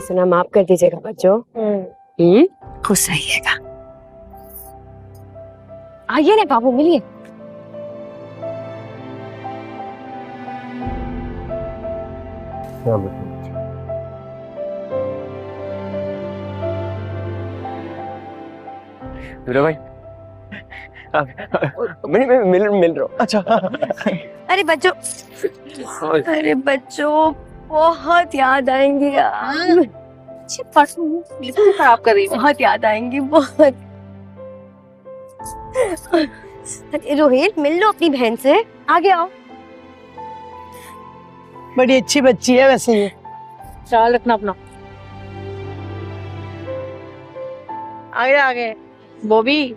कहा सुना माफ कर दीजिएगा बच्चों। खुश रहिएगा। आइए ना बाबू मिलिए। दूल्हा भाई मैं मिल रहा हूँ। अच्छा अरे बच्चों, अरे बच्चों बहुत याद आएंगी यार। बिल्कुल खराब कर रही हूँ। बहुत याद आएंगी बहुत। अरे रोहित मिल लो अपनी बहन से, आगे आओ। बड़ी अच्छी बच्ची है वैसे ये। ख्याल रखना अपना। आगे आगे बॉबी।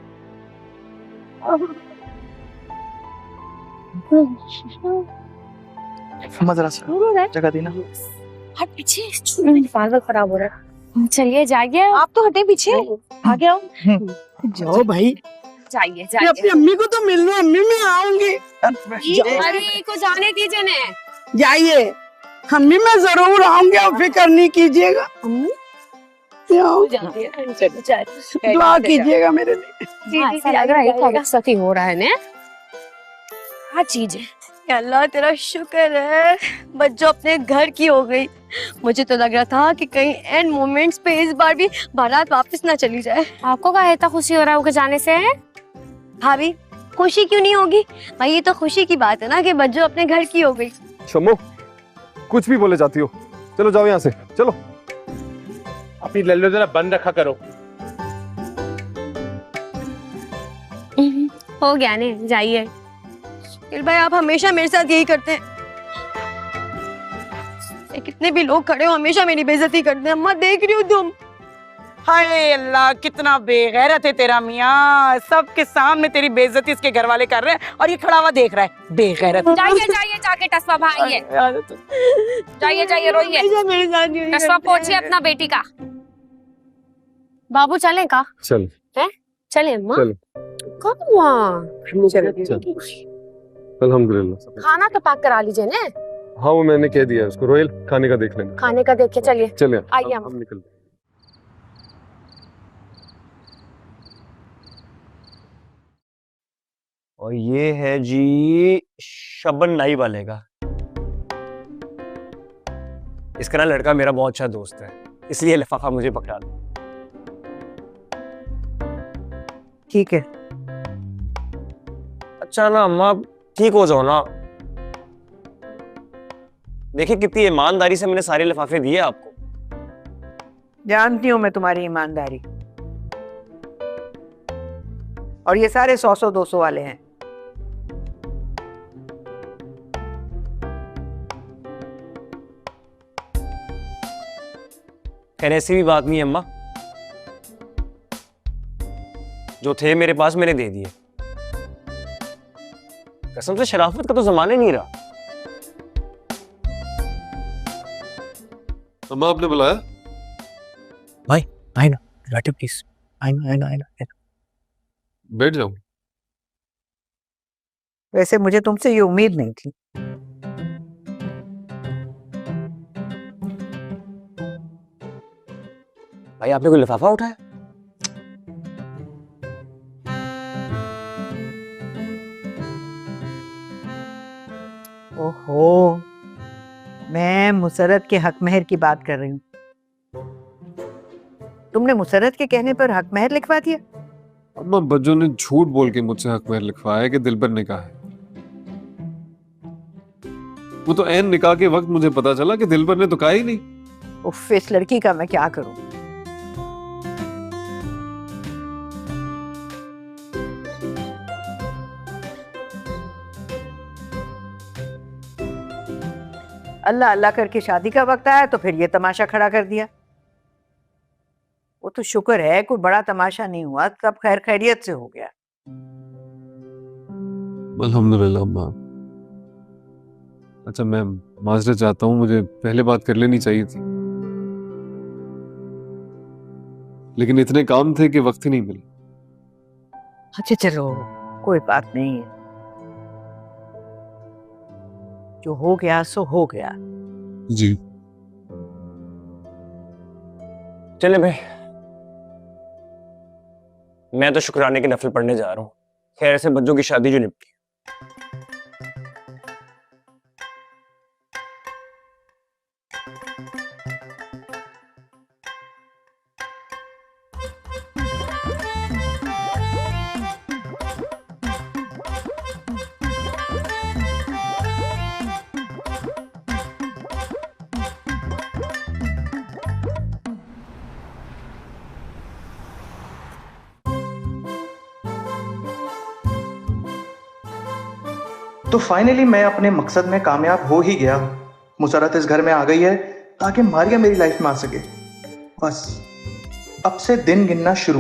मजा जगह दी ना। हट पीछे, बार खराब हो रहा है। चलिए जाइए। आप तो हटे पीछे, आगे आओ। जाओ भाई, जाइए मैं जाइए। अपनी अम्मी को तो मिल लो, अम्मी मैं आऊंगी। अरे को जाने दीजिए ने। जाइए, अम्मी मैं जरूर आऊंगी, आप फिक्र नहीं कीजिएगा। दुआ कीजिएगा मेरे लिए। ऐसा लग रहा है क्या सती हो रहा है ने। क्या चीज है? अल्लाह तेरा शुक्र है बच्चों अपने घर की हो गई। मुझे तो लग रहा था कि कहीं एंड मोमेंट्स पे इस बार भी बारात वापस ना चली जाए। आपको क्या इतना खुशी हो रहा है उनके जाने से? भाभी खुशी क्यों नहीं होगी भाई, ये तो खुशी की बात है ना कि बच्चों अपने घर की हो गई। शम्मो कुछ भी बोले जाती हो, चलो जाओ यहाँ से चलो। अपनी लल्लो जरा बंद रखा करो। हो गया ने, जाइए। भाई आप हमेशा मेरे साथ यही करते हैं, कितने भी लोग खड़े हो हमेशा मेरी बेइज्जती करते हैं। अम्मा देख रही हो तुम। हाय अल्लाह, कितना बेगैरत है तेरा मियाँ। सबके सामने तेरी बेइज्जती इसके घर वाले कर रहे हैं और ये खड़ा हुआ देख रहा है। बेगैरत। जाइए जाइए जाके टसवा भाई, जाइए जाइए रोइए। टसवा पोछिए अपना बेटी का। बाबू चलें का? चल है चले अम्मा। चल कब वहाँ? अल्हम्दुलिल्लाह। खाना तो पैक करा लीजिए ने। हाँ वो मैंने कह दिया है उसको। रोहिल खाने का देख लेना। खाने का देख के चलिए। चलिए आइए हम निकलते। और ये है जी शबन नाई वाले का। इसका ना लड़का मेरा बहुत अच्छा दोस्त है, इसलिए लिफाफा मुझे पकड़ा दो। ठीक है। अच्छा ना अम्मा, ठीक हो जाओ ना। देखिए कितनी ईमानदारी से मैंने सारे लिफाफे दिए आपको। जानती हूँ मैं तुम्हारी ईमानदारी। और ये सारे 100-100-200 वाले हैं। खैर ऐसी भी बात नहीं है अम्मा, जो थे मेरे पास मैंने दे दिए। कसम से शराफत का तो जमाना नहीं रहा। अम्मा आपने बुलाया? भाई आई ना राइट प्लीज। आई ना बैठ जाओ। वैसे मुझे तुमसे ये उम्मीद नहीं थी। भाई आपने कोई लिफाफा उठाया? ओहो, मैं मुसरत के हक महर की बात कर रही हूँ। तुमने मुसरत के कहने पर हक महर लिखवा दिया? अम्मा बच्चों ने झूठ बोल के मुझसे हक महर लिखवाया कि दिलबर ने कहा है। वो तो ऐन निकाह के वक्त मुझे पता चला कि दिलबर ने तो कहा ही नहीं। उफ, इस लड़की का मैं क्या करूं। अल्लाह अल्लाह करके शादी का वक्त आया तो फिर ये तमाशा खड़ा कर दिया। वो तो शुक्र है कोई बड़ा तमाशा नहीं हुआ, सब खैर खैरियत से हो गया। अल्हम्दुलिल्लाह अम्मा। अच्छा मैं माजरत चाहता हूँ, मुझे पहले बात कर लेनी चाहिए थी, लेकिन इतने काम थे कि वक्त ही नहीं मिला। अच्छा चलो कोई बात नहीं है, जो हो गया सो हो गया। जी चले भाई, मैं तो शुक्राने की नफल पढ़ने जा रहा हूँ। खैर से बच्चों की शादी जो निपटी। तो फाइनली मैं अपने मकसद में कामयाब हो ही गया। मुसरत इस घर में आ गई है ताकि मारिया मेरी लाइफ में आ सके। बस अब से दिन गिनना शुरू।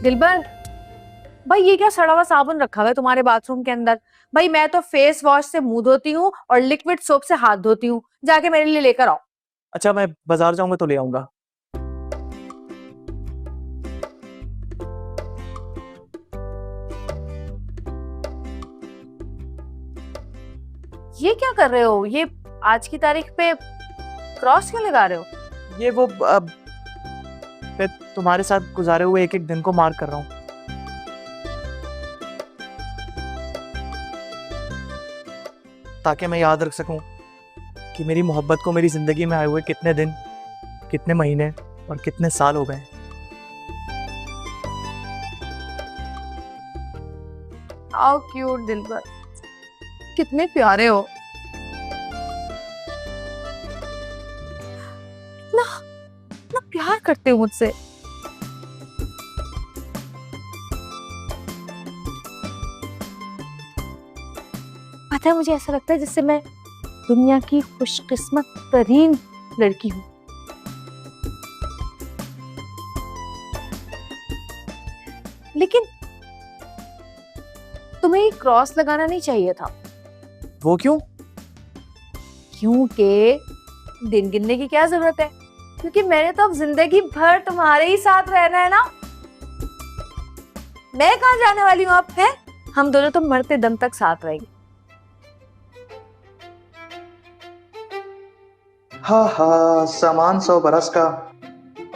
दिलबर, भाई ये क्या सड़ा हुआ साबुन रखा हुआ है तुम्हारे बाथरूम के अंदर? भाई मैं तो फेस वॉश से मुंह धोती हूँ और लिक्विड सोप से हाथ धोती हूँ, जाके मेरे लिए लेकर आओ। अच्छा, मैं बाजार जाऊंगा तो ले आऊंगा। ये क्या कर रहे हो? ये आज की तारीख पे क्रॉस क्यों लगा रहे हो? ये वो मैं तुम्हारे साथ गुजारे हुए एक एक दिन को मार्क कर रहा हूँ। ताकि मैं याद रख सकूं कि मेरी मोहब्बत को मेरी जिंदगी में आए हुए कितने दिन, कितने महीने और कितने साल हो गए। हाउ क्यूट दिलबर, कितने प्यारे हो। ना ना प्यार करते हो मुझसे। पता है, मुझे ऐसा लगता है जैसे मैं दुनिया की खुशकिस्मत तरीन लड़की हूं। लेकिन तुम्हें क्रॉस लगाना नहीं चाहिए था। वो क्यों? क्योंकि दिन गिनने की क्या जरूरत है? क्योंकि मैंने तो अब जिंदगी भर तुम्हारे ही साथ रहना है ना। मैं कहाँ जाने वाली हूँ अब? है, हम दोनों तो मरते दम तक साथ रहेंगे। हाँ हाँ, सामान 100 बरस का,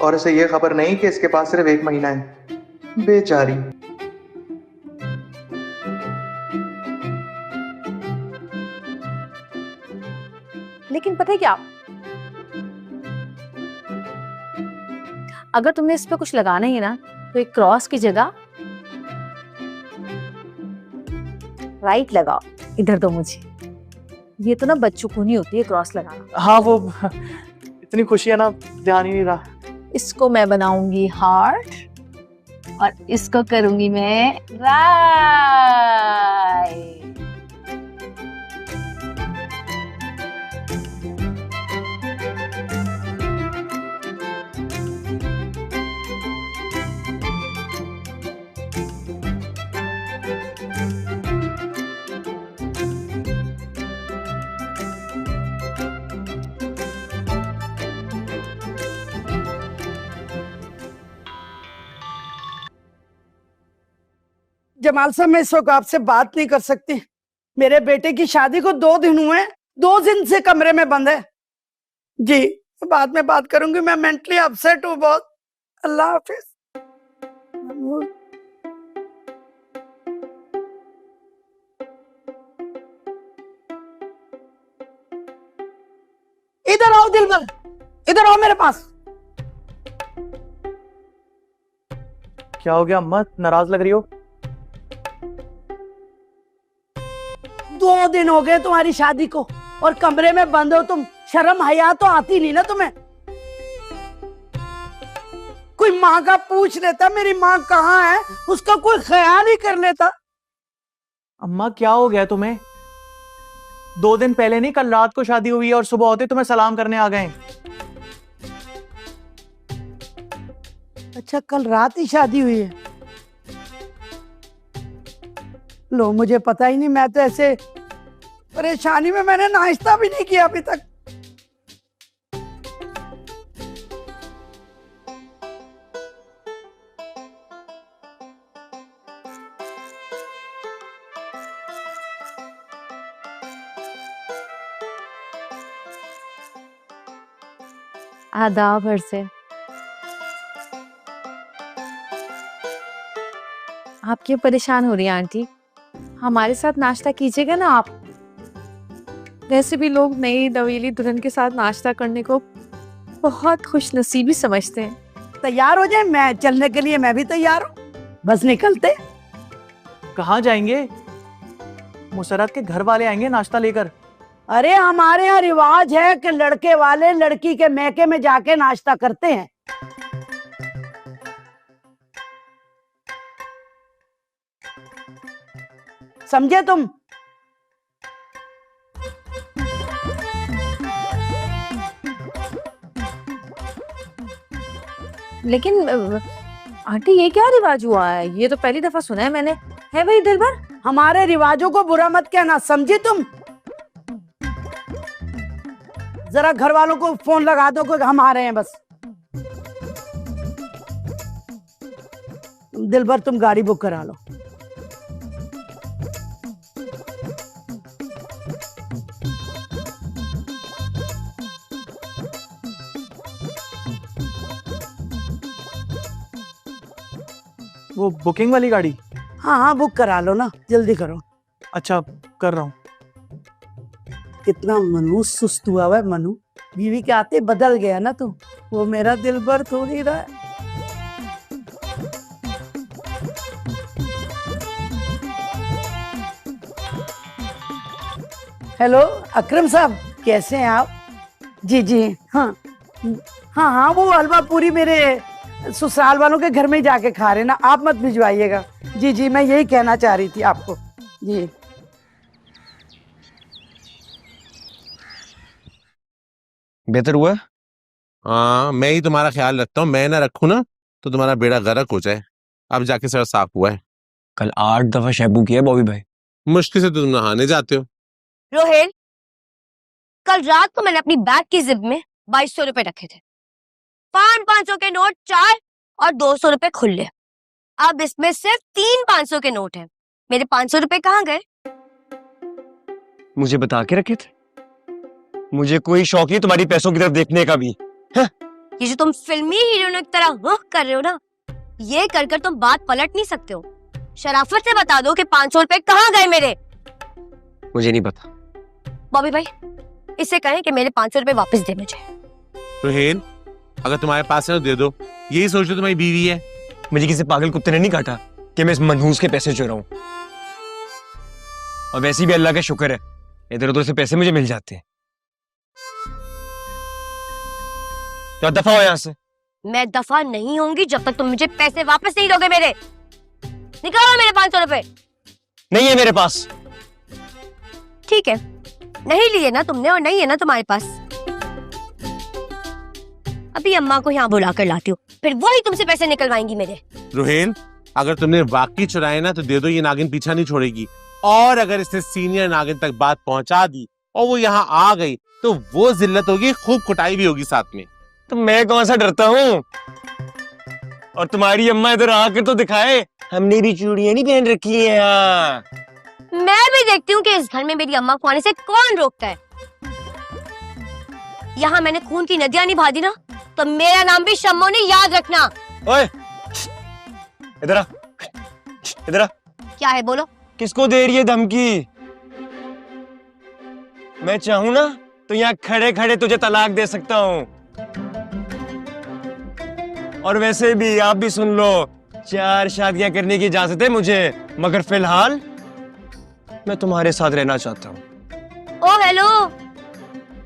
और इसे ये खबर नहीं कि इसके पास सिर्फ 1 महीना है। बेचारी। लेकिन पता है क्या, अगर तुम्हें इस पे कुछ लगाना ही है ना, तो एक क्रॉस की जगह राइट लगाओ। इधर दो मुझे। ये तो ना बच्चों को नहीं होती है क्रॉस लगाना। हाँ, वो इतनी खुशी है ना, ध्यान ही नहीं रहा। इसको मैं बनाऊंगी हार्ट और इसको करूंगी मैं राइट। जमाल साहब, मैं इस वक्त आपसे बात नहीं कर सकती। मेरे बेटे की शादी को 2 दिन हुए, 2 दिन से कमरे में बंद है। जी, बाद में बात करूंगी, मैं मेंटली अपसेट हूँ बहुत। अल्लाह हाफिज। इधर आओ दिलबर, इधर आओ मेरे पास। क्या हो गया अम्मा, नाराज लग रही हो? 2 दिन हो गए तुम्हारी शादी को और कमरे में बंद हो तुम। शर्म हया तो आती नहीं ना तुम्हें? कोई माँ का पूछ लेता मेरी माँ कहाँ है, उसका कोई ख्याल ही कर लेता। अम्मा क्या हो गया तुम्हें? 2 दिन पहले नहीं, कल रात को शादी हुई है और सुबह होते तुम्हें सलाम करने आ गए। अच्छा, कल रात ही शादी हुई है? लो, मुझे पता ही नहीं। मैं तो ऐसे परेशानी में मैंने नाश्ता भी नहीं किया अभी तक। आदाब हर से। आप क्यों परेशान हो रही हैं आंटी? हमारे साथ नाश्ता कीजिएगा ना आप। वैसे भी लोग नई नवेली दुल्हन के साथ नाश्ता करने को बहुत खुशनसीबी समझते हैं। तैयार हो जाए, मैं चलने के लिए मैं भी तैयार हूँ। बस निकलते। कहाँ जाएंगे? मुसरत के घर वाले आएंगे नाश्ता लेकर। अरे हमारे यहाँ रिवाज है कि लड़के वाले लड़की के मैके में जाके नाश्ता करते हैं। समझे तुम? लेकिन आंटी ये क्या रिवाज हुआ है? ये तो पहली दफा सुना है मैंने। है भाई दिलबर? हमारे रिवाजों को बुरा मत कहना, समझी तुम? जरा घर वालों को फोन लगा दो कि हम आ रहे हैं बस। दिलबर तुम गाड़ी बुक करा लो। वो बुकिंग वाली गाड़ी? हाँ हाँ बुक करा लो ना, जल्दी करो। अच्छा कर रहा हूँ। कितना मनु सुस्त हुआ है मनु। बीवी के आते बदल गया ना तू। वो मेरा दिलबर थोड़ी रहा है। हेलो अकरम साहब, कैसे हैं आप? जी जी हाँ हाँ हाँ, वो हलवा पूरी मेरे ससुराल वालों के घर में ही जाके खा रहे ना, आप मत भिजवाइएगा। जी जी मैं यही कहना चाह रही थी आपको। जी बेहतर हुआ। हाँ, मैं ही तुम्हारा ख्याल रखता हूँ। मैं ना रखूँ ना तो तुम्हारा बेड़ा गर्क हो जाए। अब जाके सर साफ हुआ है। कल 8 दफा शैम्पू किया बॉबी भाई। मुश्किल से तुम नहाने जाते हो। रोहेल, कल रात को मैंने अपनी बैग की जिप में 2200 रुपए रखे थे। 500 के नोट 4 और 200 रुपए खुले। अब इसमें सिर्फ 3 500 के नोट हैं। मेरे 500 रुपए कहाँ गए? मुझे बता के रखे थे। मुझे कोई शौक नहीं तुम्हारी पैसों की तरफ देखने का भी। ये जो तुम फिल्मी हीरोइनों की तरह कर रहे हो ना, ये कर कर तुम बात पलट नहीं सकते हो। शराफत से बता दो कि 500 रुपए कहाँ गए मेरे। मुझे नहीं पता। बॉबी भाई, इससे कहें कि मेरे 500 रुपए वापस दे मुझे। रोहेल, अगर तुम्हारे पास है तो दे दो। यही सोच लो तुम्हारी बीवी है। मुझे किसी पागल कुत्ते ने नहीं काटा कि मैं इस मनहूस के पैसे चुराऊं। और वैसे भी अल्लाह का शुक्र है, इधर उधर से पैसे मुझे मिल जाते हैं। तो दफा हो यहाँ से। मैं दफा नहीं होंगी जब तक तुम मुझे पैसे वापस नहीं दोगे मेरे। निकालो मेरे 500 रुपए। नहीं है मेरे पास। ठीक है, नहीं लिए ना तुमने और नहीं है ना तुम्हारे पास। अभी अम्मा को यहाँ बुला कर लाती हूँ, फिर वही तुमसे पैसे निकलवाएंगी मेरे। रोहेल, अगर तुमने वाकई चुराए ना तो दे दो। ये नागिन पीछा नहीं छोड़ेगी। और अगर इसने सीनियर नागिन तक बात पहुंचा दी और वो यहाँ आ गई तो वो जिल्लत होगी, खूब कुटाई भी होगी साथ में। तो मैं कौन सा डरता हूँ? और तुम्हारी अम्मा इधर आकर तो दिखाए, हमने भी चूड़ियां नहीं पहन रखी है यहाँ। मैं भी देखती हूँ कि इस घर में मेरी अम्मा को आने से कौन रोकता है। यहाँ मैंने खून की नदियां निभा दी ना, तो मेरा नाम भी शम्मो ने याद रखना। ओए, इधर आ, इधर आ। क्या है बोलो? किसको दे रही है धमकी? मैं चाहूँ ना तो यहाँ खड़े खड़े तुझे तलाक दे सकता हूँ। और वैसे भी आप भी सुन लो, 4 शादियां करने की इजाजत है मुझे, मगर फिलहाल मैं तुम्हारे साथ रहना चाहता हूँ। ओ हेलो,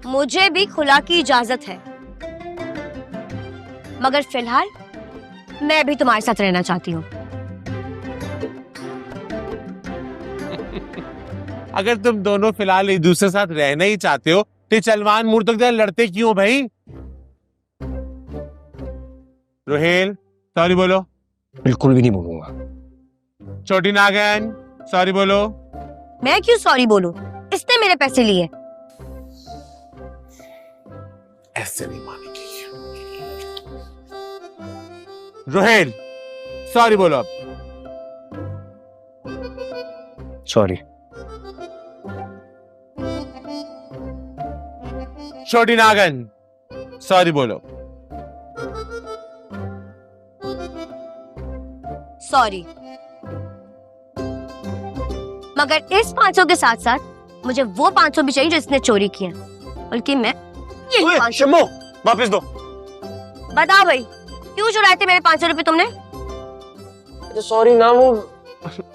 मुझे भी खुला की इजाजत है, मगर फिलहाल मैं भी तुम्हारे साथ रहना चाहती हूँ। अगर तुम दोनों फिलहाल एक दूसरे के साथ रहना ही चाहते हो तो चलवान मुड़ तक लड़ते क्यों हो भाई? रोहेल, सॉरी बोलो। बिल्कुल भी नहीं बोलूंगा। छोटी नागन, सॉरी बोलो। मैं क्यों सॉरी बोलूं? इसने मेरे पैसे लिए। ऐसे नहीं मानेगी। रोहेल, सॉरी बोलो अब। सॉरी। छोटी नागन, सॉरी बोलो। सॉरी, मगर इस 500 के साथ साथ मुझे वो 500 भी चाहिए जो इसने चोरी किए, बल्कि मैं यही 500। शम्मो, वापस दो। बता भाई, क्यों चुराए थे मेरे 500 रुपए तुमने? सॉरी ना, वो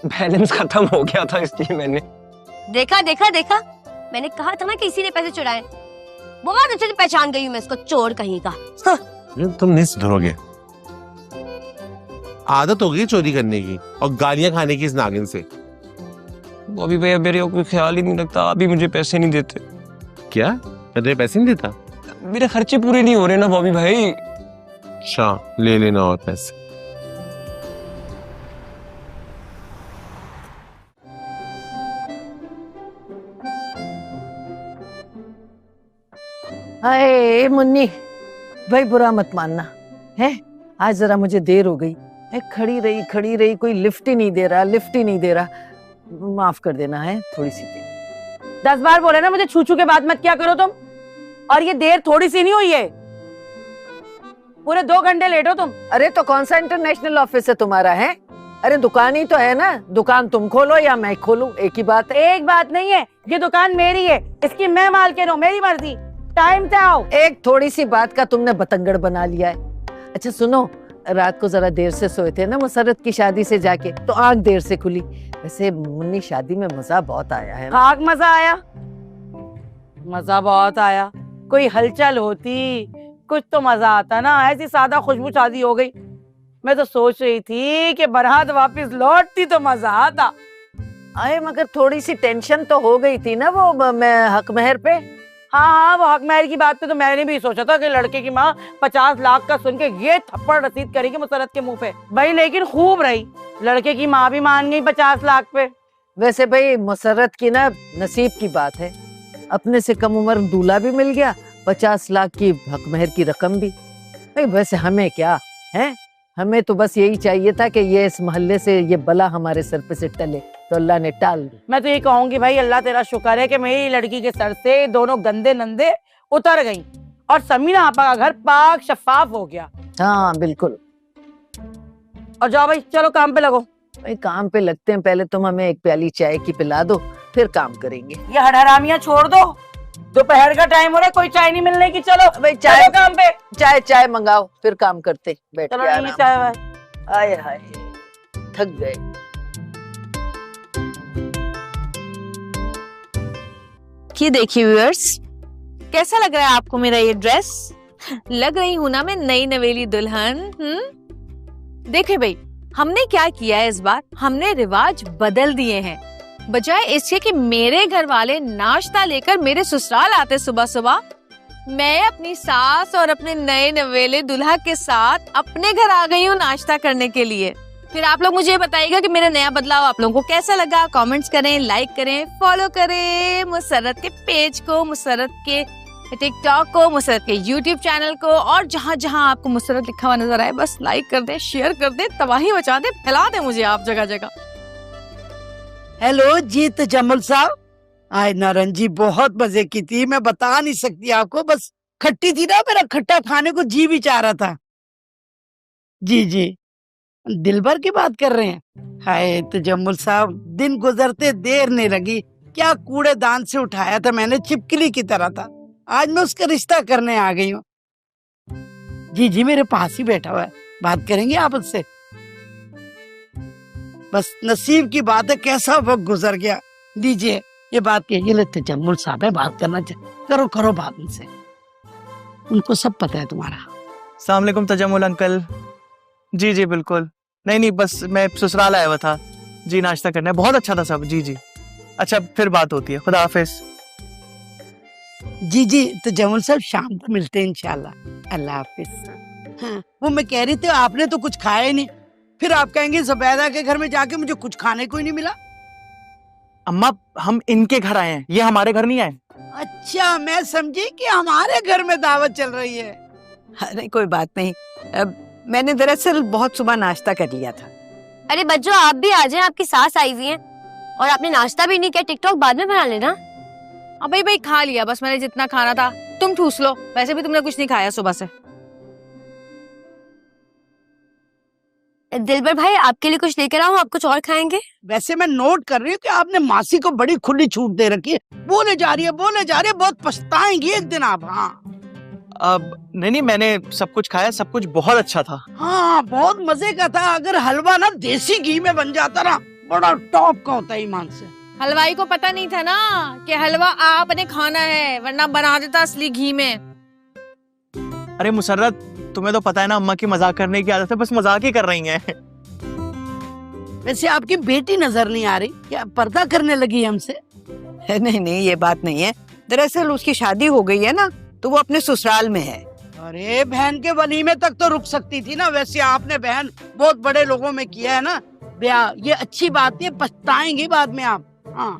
बैलेंस खत्म हो गया था इसलिए मैंने। देखा देखा देखा, मैंने कहा था ना कि इसी ने पैसे चुराए। बहुत अच्छे से पहचान गई हूँ मैं इसको, चोर कहीं का। तुम नहीं सुधरोगे। आदत हो गई चोरी करने की और गालियां खाने की इस नागिन से। बॉबी भैया मेरे कोई ख्याल ही नहीं रखता, अभी मुझे पैसे नहीं देते। क्या तेरे पैसे नहीं देता? मेरे खर्चे पूरे नहीं हो रहे ना बॉबी भाई। अच्छा, ले लेना और पैसे। हाय मुन्नी, भाई बुरा मत मानना है, आज जरा मुझे देर हो गई है। खड़ी रही, कोई लिफ्ट ही नहीं दे रहा, माफ कर देना है, थोड़ी सी देर। 10 बार बोले ना मुझे छू छू के बात मत क्या करो तुम। और ये देर थोड़ी सी नहीं हुई है, पूरे 2 घंटे लेट हो तुम। अरे तो कौन सा इंटरनेशनल ऑफिस है तुम्हारा है? अरे दुकान ही तो है ना, दुकान तुम खोलो या मैं खोलूं, एक ही बात है। एक बात नहीं है, ये दुकान मेरी है, इसकी मैं मालकिन हूँ, मेरी मर्जी। टाइम से आओ। एक थोड़ी सी बात का तुमने बतंगड़ बना लिया है। अच्छा सुनो, रात को जरा देर से सोए थे ना मुसर्रत की शादी से जाके, तो आंख देर से खुली। वैसे मुन्नी शादी में मजा बहुत आया है ना? खाक मजा आया, मजा बहुत आया। कोई हलचल होती, कुछ तो मजा आता ना, ऐसी सादा खुशबू शादी हो गई। मैं तो सोच रही थी कि बारात वापस लौटती तो मजा आता। अरे मगर थोड़ी सी टेंशन तो हो गई थी ना वो मैं हक महर पे। हाँ, वो हक महर की बात पे तो मैंने भी सोचा था कि लड़के की माँ 50 लाख का सुन के ये थप्पड़ रसीद करेगी मुसर्रत के मुंह पे भाई, लेकिन खूब रही, लड़के की माँ भी मान गई 50 लाख पे। वैसे भाई मुसर्रत की ना नसीब की बात है, अपने से कम उम्र दूल्हा भी मिल गया, 50 लाख की हक महर की रकम भी। भाई वैसे हमें क्या है, हमें तो बस यही चाहिए था कि ये इस मोहल्ले से ये बला हमारे सर पे से टले, तो अल्लाह ने टाल दी। मैं तो ये कहूंगी भाई, अल्लाह तेरा शुक्र है कि मेरी लड़की के सर से दोनों गंदे नंदे उतर गई और समीना आपा का घर पाक शफाफ हो गया। हाँ बिल्कुल। और जाओ भाई, चलो काम पे लगो। भाई काम पे लगते हैं, पहले तुम हमें एक प्याली चाय की पिला दो, फिर काम करेंगे। ये हड़हरामियां छोड़ दो, दोपहर का टाइम हो रहा है, कोई चाय नहीं मिलने की। चलो भाई चाय, चलो काम पे। चाय मंगाओ, फिर काम करते बैठ चलो के नहीं आराम। चाय भाई। आए हाय, थक गए। ये देखिए व्यूअर्स, कैसा लग रहा है आपको मेरा ये ड्रेस? लग रही हूं ना मैं नई नवेली दुल्हन? देखिए भाई, हमने क्या किया है इस बार, हमने रिवाज बदल दिए हैं। बजाय इसके कि मेरे घर वाले नाश्ता लेकर मेरे ससुराल आते सुबह सुबह, मैं अपनी सास और अपने नए नवेले दुल्हा के साथ अपने घर आ गई हूँ नाश्ता करने के लिए। फिर आप लोग मुझे बताइएगा कि मेरा नया बदलाव आप लोगों को कैसा लगा। कमेंट्स करें, लाइक करें, फॉलो करें मुसर्रत के पेज को, मुसर्रत के टिकटॉक को, मुसर्रत के यूट्यूब चैनल को, और जहाँ जहाँ आपको मुसर्रत लिखा हुआ नजर आए बस लाइक कर दे, शेयर कर दे, तबाही मचा दे, फैला दे मुझे आप जगह जगह। हेलो जी तजम्मुल साहब, आज नारंगी जी बहुत मजे की थी, मैं बता नहीं सकती आपको, बस खट्टी थी ना, मेरा खट्टा खाने को जी भी चाह रहा था। जी जी, दिलबर की बात कर रहे हैं? हाय तजम्मुल साहब, दिन गुजरते देर नहीं लगी, क्या कूड़ेदान से उठाया था मैंने, छिपकली की तरह था, आज मैं उसका रिश्ता करने आ गई हूँ। जी जी, मेरे पास ही बैठा हुआ है, बात करेंगे आप उससे। बस नसीब की बात है, कैसा वक्त गुजर गया। दीजिए ये बात कहिए, ले तजम्मुल साहब है, बात करना चाहिए, करो बात उनसे, उनको सब पता है तुम्हारा। अस्सलाम वालेकुम तजम्मुल अंकल। जी जी बिल्कुल, नहीं बस मैं ससुराल आया हुआ था जी, नाश्ता करना है, बहुत अच्छा था सब। जी जी, अच्छा फिर बात होती है, खुदा हाफिज। जी जी, तो जमुल साहब शाम को मिलते हैं इंशाल्लाह, अल्लाह हाफिज। हाँ, वो मैं कह रही थी आपने तो कुछ खाया ही नहीं, फिर आप कहेंगे जुबैदा के घर में जाके मुझे कुछ खाने को ही नहीं मिला। अम्मा हम इनके घर आए हैं, ये हमारे घर नहीं आए। अच्छा, मैं समझी कि हमारे घर में दावत चल रही है। अरे कोई बात नहीं, मैंने दरअसल बहुत सुबह नाश्ता कर लिया था। अरे बच्चों, आप भी आ जाएं, आपकी सास आई हुई है और आपने नाश्ता भी नहीं किया, टिकटॉक बाद में बना लेना। अबे भाई खा लिया बस मैंने जितना खाना था, तुम ठूस लो, वैसे भी तुमने कुछ नहीं खाया सुबह से। दिलबर भाई आपके लिए कुछ लेकर आऊं, आप कुछ और खाएंगे? वैसे मैं नोट कर रही हूँ कि आपने मासी को बड़ी खुली छूट दे रखी है, बोले जा रही है, बहुत पछताएंगी एक दिन आप। हाँ अब नहीं, मैंने सब कुछ खाया, सब कुछ बहुत अच्छा था। हाँ, बहुत मजे का था। अगर हलवा ना देसी घी में बन जाता ना, बड़ा टॉप का होता है ईमान से। हलवाई को पता नहीं था ना कि हलवा आपने खाना है, वरना बना देता असली घी में। अरे मुसर्रत, तुम्हें तो पता है ना अम्मा की मजाक करने की आदत है, बस मजाक ही कर रही हैं। वैसे आपकी बेटी नजर नहीं आ रही, क्या पर्दा करने लगी है हमसे? नहीं नहीं, ये बात नहीं है। दरअसल उसकी शादी हो गई है ना, तो वो अपने ससुराल में है। अरे बहन के वलीमे तक तो रुक सकती थी ना। वैसे आपने बहन बहुत बड़े लोगों में किया है ना ब्याह, ये अच्छी बात है, पछताएंगी बाद में आप। हाँ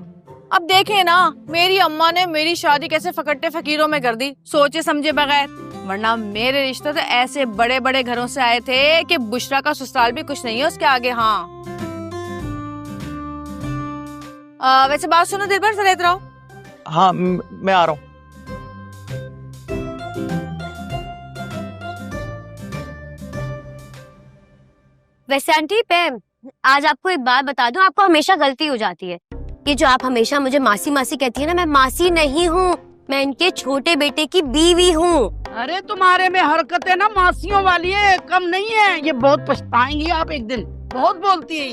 अब देखे ना मेरी अम्मा ने मेरी शादी कैसे फकट्टे फकीरों में कर दी, सोचे समझे बगैर। वरना मेरे रिश्ते तो ऐसे बड़े बड़े घरों से आए थे कि बुशरा का ससुराल भी कुछ नहीं है उसके आगे। हाँ वैसे बात सुनो दिलबर, जरा इधर आओ। हाँ मैं आ रहा हूँ। वैसे आंटी मैं आज आपको एक बात बता दूं, आपको हमेशा गलती हो जाती है। ये जो आप हमेशा मुझे मासी मासी कहती है ना, मैं मासी नहीं हूँ, मैं इनके छोटे बेटे की बीवी हूँ। अरे तुम्हारे में हरकतें ना मासियों वाली है, कम नहीं है। ये बहुत पछताएंगी आप एक दिन, बहुत बोलती है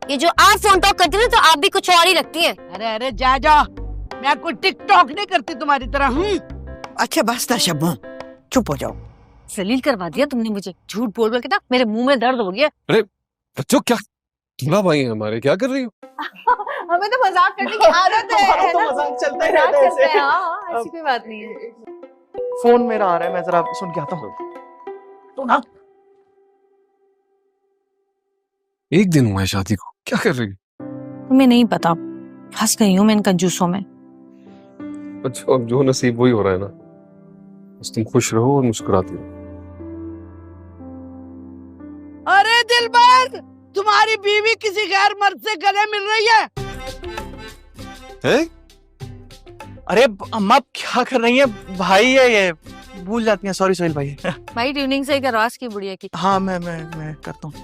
ये जो आप फोन टॉक करती है ना, तो आप भी कुछ और ही लगती है। अरे अरे जा, मैं कोई टिकटॉक नहीं करती तुम्हारी तरह। अच्छा बस ना शब्बो, चुप हो जाओ। जलील करवा दिया तुमने मुझे, झूठ बोल बोल के ना मेरे मुंह में दर्द हो गया। अरे बच्चों, क्या दूल्हा भाई हैं हमारे, क्या कर रही हो? हमें तो मजाक करने की आदत है तो ना? मजाक चलता ही मजाक रहता है करते हैं, ऐसे। हाँ, ऐसी कोई बात नहीं है। फोन मेरा आ रहा है, मैं जरा सुन के आता हूँ। तो ना एक दिन हुआ है शादी को, क्या कर रही हो? तुम्हें नहीं पता, फंस गई हूँ मैं इन कंजूसों में। अच्छा, अब जो नसीब वही हो रहा है ना, बस तुम खुश रहो और मुस्कुराती रहो। अरे दिलबर, तुम्हारी बीवी किसी गैर मर्द से गले मिल रही है। हैं? अरे अम्मा क्या कर रही है? भाई है ये, भूल जाती हैं। सॉरी सोहेल भाई। भाई ट्यूनिंग सही करवा इसकी बुढ़िया की। हाँ मैं करता हूँ।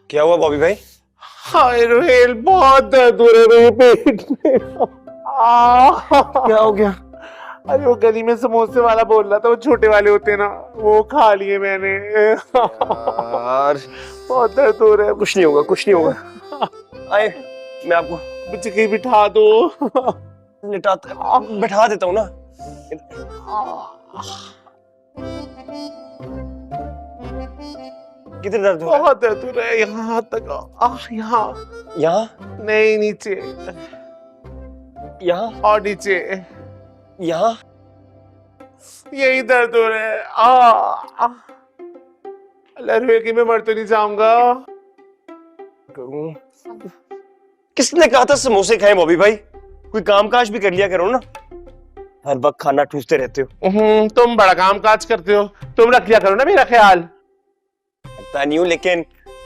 क्या हुआ बॉबी भाई? हाय रोहेल, बहुत दर्द हो रहा है मेरे पेट में। क्या हो गया? अरे वो गली में समोसे वाला बोल रहा था, वो छोटे वाले होते हैं ना, वो खा लिए मैंने। यार बहुत दर्द हो रहा है। कुछ नहीं होगा, कुछ नहीं होगा। आए, मैं आपको मुझे कहीं बिठा दो। बैठा देता हूँ ना। किधर दर्द हो रहा है? बहुत दर्द हो रहा है, यहाँ तक। यहाँ यहाँ नहीं, नीचे, यहाँ और नीचे, यहाँ यही दर्द हो रहा है। अल्लाह रोहेल कि मैं मर तो नहीं जाऊंगा। करूं? किसने कहा था समोसे खाएं बॉबी भाई? कोई काम काज भी कर लिया करो ना, हर वक्त खाना ठूसते रहते हो। तुम बड़ा काम काज करते हो, तुम रख लिया करो ना मेरा ख्याल। पता नहीं हूं, लेकिन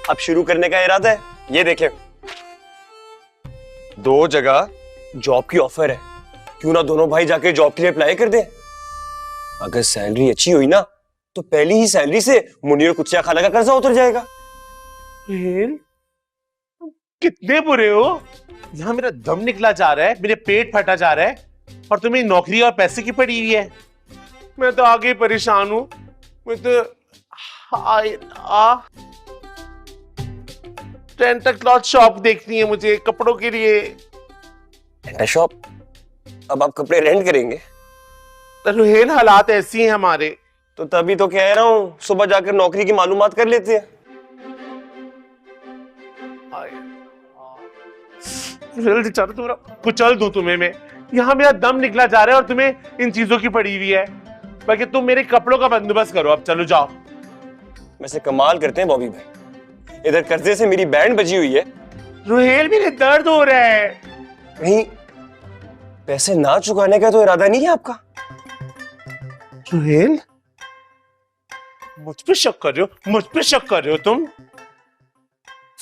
अब शुरू करने का इरादा है। ये देखें, 2 जगह जॉब की ऑफर है, क्यों ना दोनों भाई जाके जॉब के लिए अप्लाई कर दे। अगर सैलरी अच्छी हुई ना, तो पहली ही सैलरी से मुनीर और कुचिया खाला का कर्जा उतर जाएगा। कितने बुरे हो, यहाँ मेरा दम निकला जा रहा है, मेरे पेट फटा जा रहा है, और तुम्हें नौकरी और पैसे की पड़ी हुई है। मैं तो आगे परेशान हूँ। मैं तो रेंटल क्लॉथ शॉप देखनी है मुझे कपड़ों के लिए। Rental shop? अब आप कपड़े रेंट करेंगे? रोहेल, हालात ऐसी हैं हमारे। तो तभी तो कह रहा हूँ, सुबह जाकर नौकरी की मालूमात कर लेते हैं। तुम्हारा कुचल दूं तुम्हें मैं। यहाँ मेरा दम निकला जा रहा है और तुम्हें इन चीजों की पड़ी हुई है। बाकी तुम मेरे कपड़ों का बंदोबस्त करो, अब चलो जाओ। वैसे कमाल करते हैं बॉबी भाई, इधर कर्जे से मेरी बैंड बजी हुई है। रोहेल, मेरे दर्द हो रहा है। कहीं पैसे ना चुकाने का तो इरादा नहीं है आपका? सुहेल, मुझ पे शक कर रहे हो? मुझ पे शक कर रहे हो तुम?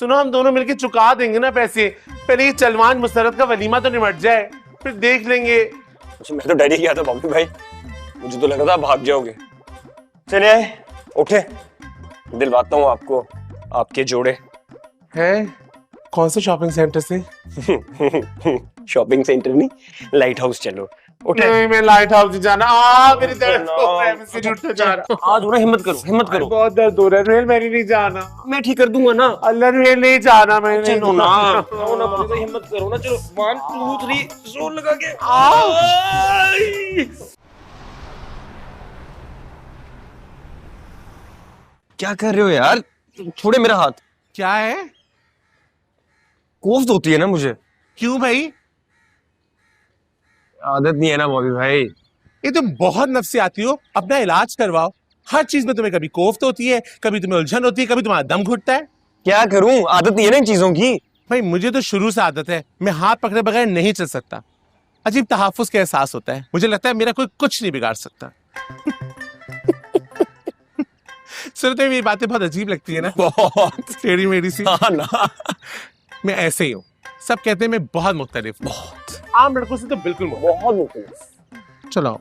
सुनो, हम दोनों मिलके चुका देंगे ना पैसे। पहले ये चलवान मुसरत का वलीमा तो निमट जाए, फिर देख लेंगे। अच्छा, मैं तो डर ही गया था बॉबी भाई, मुझे तो लगा था भाग जाओगे। चले आए, उठे, दिलवाता हूँ आपको आपके जोड़े। है? कौन से शॉपिंग सेंटर से? शॉपिंग सेंटर नहीं, लाइट हाउस चलो। उठे। नहीं, मैं लाइट हाउस नहीं जाना। मेरे दर्द हो रहा है, मैं सिर उठते जा रहा। आज हो रहा, हिम्मत करो, हिम्मत करो। बहुत दर्द हो रहा है रुहेल, मैंने नहीं जाना। मैं ठीक कर दूंगा ना। अल्लाह रुहेल, नहीं जाना मैंने। चलो ना, आओ ना बॉबी भाई, हिम्मत करो ना। चलो 1 2 3 जोर लगा के। क्या कर रहे हो यार? छोड़े मेरा हाथ। क्या है? कोफ्त होती है ना मुझे। क्यों भाई? आदत नहीं है ना बॉबी भाई। ये तुम बहुत नफसियाती हो, अपना इलाज करवाओ। हर चीज में तुम्हें कभी कोफ्त होती है, कभी तुम्हें उलझन होती है, कभी तुम्हारा दम घुटता है। क्या करूं, आदत नहीं है ना इन चीजों की। भाई मुझे तो शुरू से आदत है, मैं हाथ पकड़े बगैर नहीं चल सकता। अजीब तहफ्फुज का एहसास होता है, मुझे लगता है मेरा कोई कुछ नहीं बिगाड़ सकता। सुनते मेरी बातें बहुत अजीब लगती है ना? बहुत टेढ़ी मेढ़ी सी। हाँ ना। मैं ऐसे ही हूँ, सब कहते हैं मैं बहुत मुख्तलिफ। बहुत आम लड़कों से तो बिल्कुल बहुत मुख्तलिफ। चलो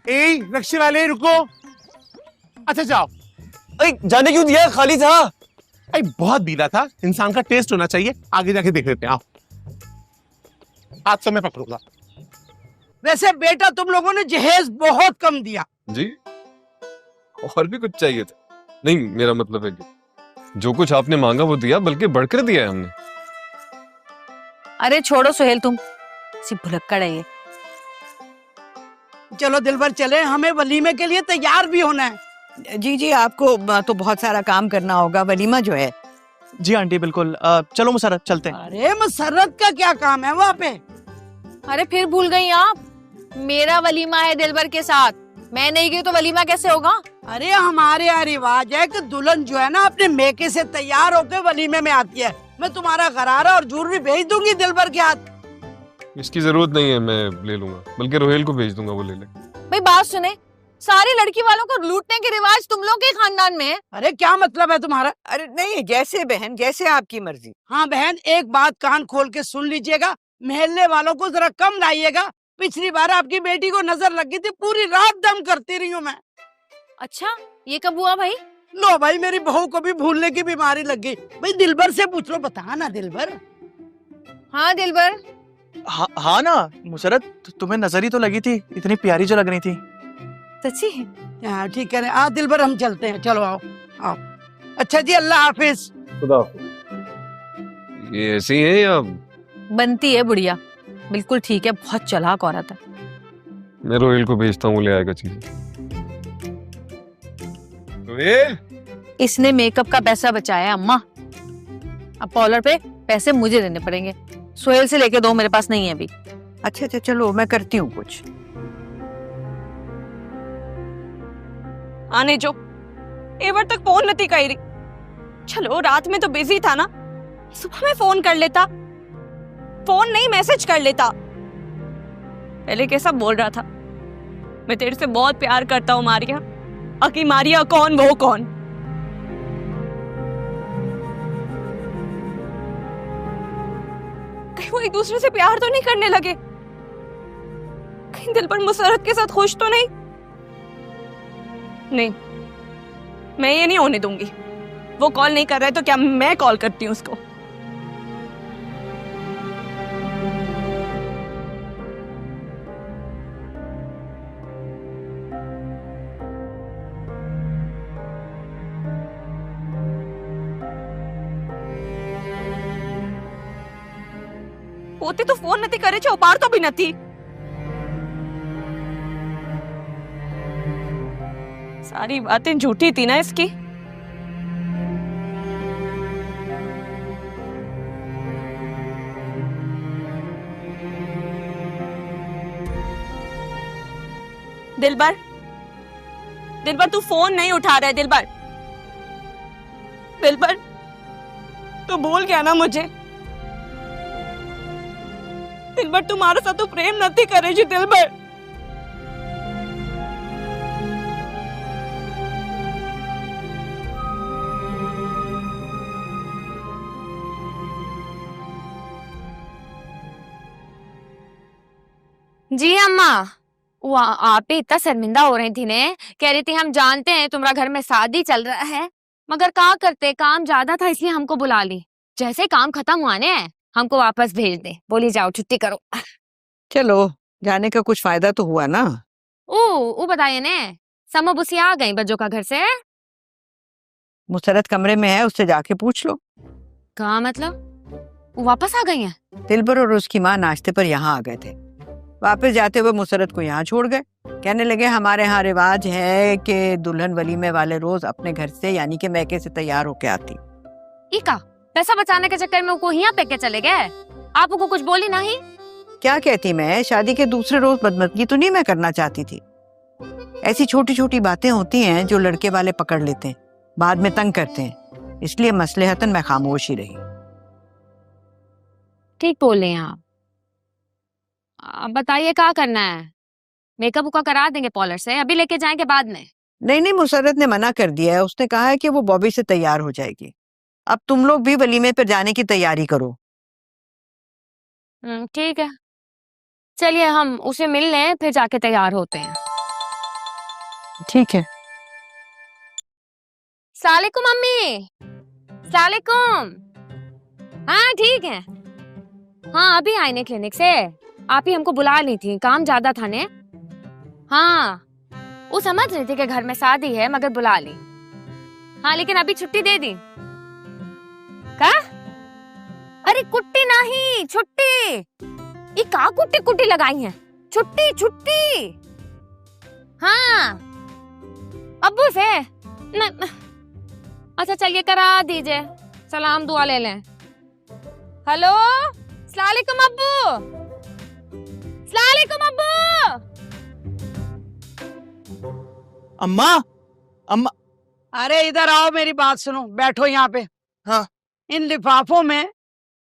ए रक्शे वाले रुको। अच्छा जाओ। अरे जाने क्यों दिया, खाली था। अरे बहुत बीला था, इंसान का टेस्ट होना चाहिए। आगे जाके देख लेते हैं, आओ। हाथ से मैं पकड़ूंगा। वैसे बेटा तुम लोगों ने जहेज बहुत कम दिया। जी, और भी कुछ चाहिए था? नहीं, मेरा मतलब है कि जो कुछ आपने मांगा वो दिया, बल्कि बढ़कर दिया है हमने। अरे छोड़ो सुहेल, तुम सिर्फ भुलक्कड़ है ये। चलो दिलबर चले, हमें वलीमे के लिए तैयार भी होना है। जी जी, आपको तो बहुत सारा काम करना होगा, वलीमा जो है। जी आंटी बिल्कुल। चलो मुसरत चलते हैं। अरे मसरत का क्या काम है वहाँ पे? अरे फिर भूल गई आप, मेरा वलीमा है दिलबर के साथ। मैं नहीं गई तो वलीमा कैसे होगा? अरे हमारे यहाँ रिवाज है कि दुल्हन जो है ना अपने मेके से तैयार होकर वलीमे में आती है। मैं तुम्हारा गरारा और जूलरी भेज दूंगी दिलबर के हाथ। इसकी जरूरत नहीं है, मैं ले लूंगा, बल्कि रोहेल को भेज दूंगा, वो ले ले। भाई बात सुने, सारी लड़की वालों को लूटने के रिवाज तुम लोग के खानदान में है। अरे क्या मतलब है तुम्हारा? अरे नहीं, जैसे बहन, जैसे आपकी मर्जी। हाँ बहन, एक बात कान खोल के सुन लीजिएगा, मोहल्ले वालों को जरा कम लाइएगा। पिछली बार आपकी बेटी को नजर लगी थी, पूरी रात दम करती रही हूँ मैं। अच्छा, ये कब हुआ भाई? लो भाई, मेरी बहू को भी भूलने की बीमारी लग गई। भाई दिलबर से पूछ लो, बता ना दिलबर। हाँ दिलबर। हाँ ना मुसरत, तुम्हें नजर ही तो लगी थी, इतनी प्यारी जो लग रही थी। सच्ची? हाँ ठीक है। आ दिलबर, हम चलते हैं, चलो आओ आओ। अच्छा जी, अल्लाह हाफिज। खुदा। ये ऐसी है या? बनती है बुढ़िया, बिल्कुल ठीक है, बहुत चालाक औरत है। मैं रोहेल को भेजता हूँ, वो ले आएगा चीजें। रोहेल, इसने मेकअप का पैसा बचाया अम्मा। अब पार्लर पे पैसे मुझे देने पड़ेंगे। सुहेल से लेके दो, मेरे पास नहीं है अभी। अच्छा अच्छा, चलो मैं करती हूँ कुछ। आने जो एवर तक फोन नहीं कर रही। चलो रात में तो बिजी था ना, सुबह में फोन कर लेता। फोन नहीं, मैसेज कर लेता। पहले कैसा बोल रहा था, मैं तेरे से बहुत प्यार करता हूँ मारिया। अकी मारिया कौन, वो कौन? कहीं वो एक दूसरे से प्यार तो नहीं करने लगे? कहीं दिल पर मुसरत के साथ खुश तो नहीं? नहीं, मैं ये नहीं होने दूंगी। वो कॉल नहीं कर रहा है तो क्या मैं कॉल करती हूँ उसको? પોતે તો ફોન નથી કરે છે, ઉપાડતો બી નથી। सारी बातें झूठी थी ना इसकी। दिलबर, दिलबर तू फोन नहीं उठा रहा है। दिलबर, दिलबर तू भूल गया ना मुझे? दिलबर तुम्हारे साथ तो प्रेम नहीं करे जी दिलबर। जी अम्मा, वो आप ही इतना शर्मिंदा हो रही थी ने, कह रही थी हम जानते हैं तुम्हारा घर में शादी चल रहा है, मगर क्या करते, काम ज्यादा था इसलिए हमको बुला ली। जैसे काम खत्म हुआ ने हमको वापस भेज दे, बोली जाओ छुट्टी करो। चलो जाने का कुछ फायदा तो हुआ ना। ओ बताइए ने, समो बुसी आ गई बज्जो का घर से? मुसरत कमरे में है, उससे जाके पूछ लो। कहा मतलब वो वापस आ गई हैं? दिलबर और उसकी माँ नाश्ते पर यहाँ आ गए थे। वापस जाते हुए मुसरत को यहाँ छोड़ गए। कहने लगे हमारे यहाँ रिवाज है कि दुल्हन वलीमे वाले रोज अपने घर से यानी कि मैके से तैयार होके आती। इका पैसा बचाने के चक्कर में वो यहाँ पे के चले गए? आप उनको कुछ बोली नहीं? क्या कहती मैं, शादी के दूसरे रोज बदमज़गी तो नहीं मैं करना चाहती थी। ऐसी छोटी छोटी बातें होती हैं जो लड़के वाले पकड़ लेते हैं, बाद में तंग करते हैं, इसलिए मसलहतन मैं खामोश ही रही। ठीक बोल रहे हैं आप। अब बताइए क्या करना है? मेकअप उका करा देंगे पार्लर से, अभी लेके जाएंगे बाद में? नहीं, मुसरत ने मना कर दिया है। उसने कहा है कि वो बॉबी से तैयार हो जाएगी। अब तुम लोग भी वलीमे पर जाने की तैयारी करो। ठीक है, चलिए हम उसे मिल लें फिर जाके तैयार होते हैं। ठीक है। सलामुअलैकुम मम्मी। सलामुअलैकुम। हाँ ठीक है। हाँ अभी आए ने क्लिनिक से, आप ही हमको बुला ली थी, काम ज्यादा था ने। हाँ वो समझ रही थी कि घर में शादी है मगर बुला ली। हाँ लेकिन अभी छुट्टी दे दी। क्या? अरे कुट्टी नहीं, छुट्टी। ये का कुट्टी कुट्टी लगाई है? छुट्टी छुट्टी। हाँ अब्बू से न। अच्छा चलिए करा दीजिए, सलाम दुआ ले लें। हेलो सलामुअलैकुम अब्बू। सलामुअलैकुम अब्बू। अम्मा अम्मा। अरे इधर आओ, मेरी बात सुनो, बैठो यहाँ पे। हाँ। इन लिफाफों में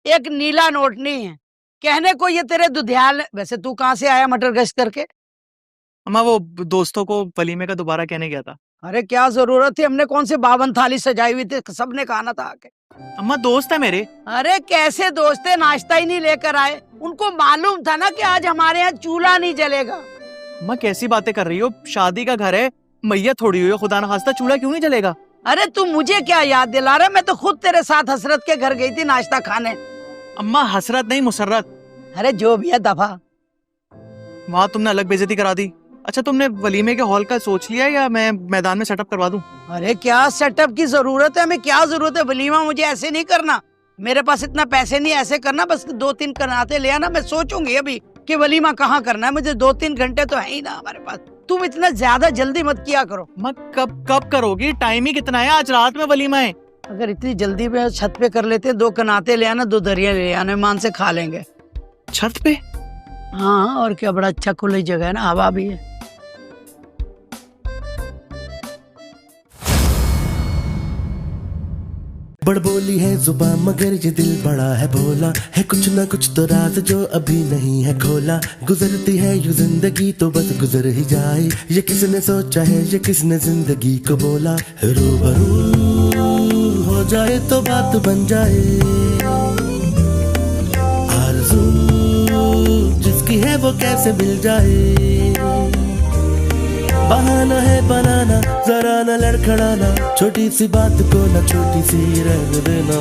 एक नीला नोट नहीं है। कहने को ये तेरे दुधियाल। वैसे तू कहाँ से आया मटर गश्त करके? अम्मा वो दोस्तों को वलीमे का दोबारा कहने गया था। अरे क्या जरूरत थी, हमने कौन सी 52 थाली सजाई हुई थी, सबने खाना था आके। अम्मा दोस्त है मेरे। अरे कैसे दोस्त है, नाश्ता ही नहीं लेकर आए। उनको मालूम था ना कि आज हमारे यहाँ चूल्हा नहीं जलेगा। अम्मा कैसी बातें कर रही हो, शादी का घर है, मैयत थोड़ी हुई है, खुदा न खास्ता चूल्हा क्यों नहीं जलेगा? अरे तू मुझे क्या याद दिला रहा है, मैं तो खुद तेरे साथ हसरत के घर गई थी नाश्ता खाने। अम्मा हसरत नहीं मुसर्रत। अरे जो भी है दफा। वहाँ तुमने अलग बेइज्जती करा दी। अच्छा तुमने वलीमे के हॉल का सोच लिया या मैं मैदान में सेटअप करवा दूं? अरे क्या सेटअप की जरूरत है, हमें क्या जरूरत है? वलीमा मुझे ऐसे नहीं करना, मेरे पास इतना पैसे नहीं, ऐसे करना बस 2-3 कराते ले आना। मैं सोचूंगी अभी कि वलीमा कहाँ करना है, मुझे 2-3 घंटे तो है ही ना हमारे पास। तुम इतना ज्यादा जल्दी मत किया करो। मैं कब करोगी? टाइम ही कितना है, आज रात में वलीमा है। अगर इतनी जल्दी में छत पे कर लेते, 2 कनाते ले आना, 2 दरिया ले आना, मान से खा लेंगे। छत पे? हाँ और क्या, बड़ा अच्छा खुली जगह है ना, हवा भी है। बड़बोली है जुबान मगर ये दिल बड़ा है भोला है, कुछ ना कुछ तो राज जो अभी नहीं है खोला। गुजरती है यूं जिंदगी तो बस गुजर ही जाए, ये किसने सोचा है, ये किसने जिंदगी को बोला। रूबरू हो जाए तो बात बन जाए, आरज़ू जिसकी है वो कैसे मिल जाए। बहाना है बनाना, जरा न लड़खड़ाना, छोटी सी बात को ना छोटी सी रहने देना।